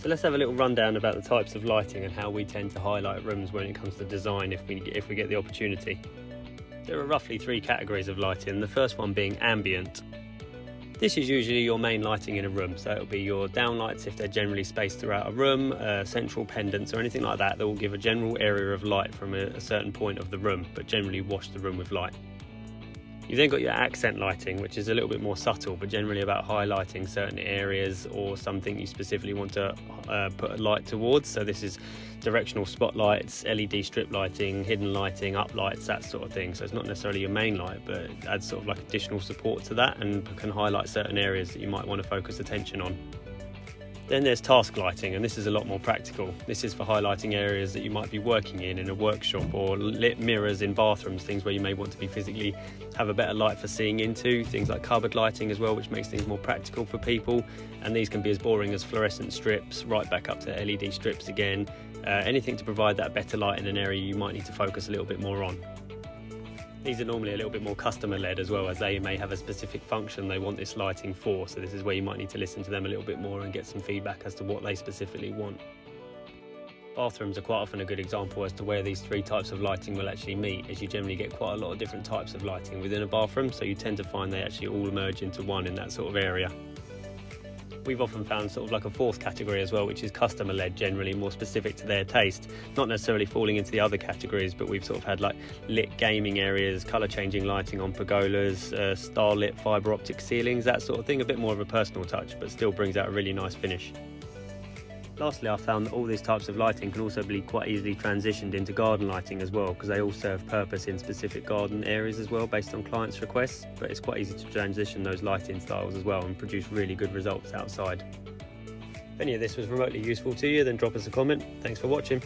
So let's have a little rundown about the types of lighting and how we tend to highlight rooms when it comes to design if we get the opportunity. There are roughly 3 categories of lighting, the first one being ambient. This is usually your main lighting in a room, so it'll be your downlights if they're generally spaced throughout a room, central pendants or anything like that will give a general area of light from a certain point of the room, but generally wash the room with light. You've then got your accent lighting, which is a little bit more subtle, but generally about highlighting certain areas or something you specifically want to put a light towards. So this is directional spotlights, LED strip lighting, hidden lighting, up lights, that sort of thing. So it's not necessarily your main light, but it adds sort of like additional support to that and can highlight certain areas that you might want to focus attention on. Then there's task lighting, and this is a lot more practical. This is for highlighting areas that you might be working in a workshop, or lit mirrors in bathrooms, things where you may want to be physically have a better light for seeing into, things like cupboard lighting as well, which makes things more practical for people. And these can be as boring as fluorescent strips, right back up to LED strips again. Anything to provide that better light in an area you might need to focus a little bit more on. These are normally a little bit more customer led as well, as they may have a specific function they want this lighting for, so this is where you might need to listen to them a little bit more and get some feedback as to what they specifically want. Bathrooms are quite often a good example as to where these 3 types of lighting will actually meet, as you generally get quite a lot of different types of lighting within a bathroom, so you tend to find they actually all merge into one in that sort of area. We've often found sort of like a 4th category as well, which is customer led, generally more specific to their taste, not necessarily falling into the other categories, but we've sort of had like lit gaming areas, colour changing lighting on pergolas, starlit fibre optic ceilings, that sort of thing, a bit more of a personal touch, but still brings out a really nice finish. Lastly, I found that all these types of lighting can also be quite easily transitioned into garden lighting as well, because they all serve purpose in specific garden areas as well based on clients' requests, but it's quite easy to transition those lighting styles as well and produce really good results outside. If any of this was remotely useful to you, then drop us a comment. Thanks for watching.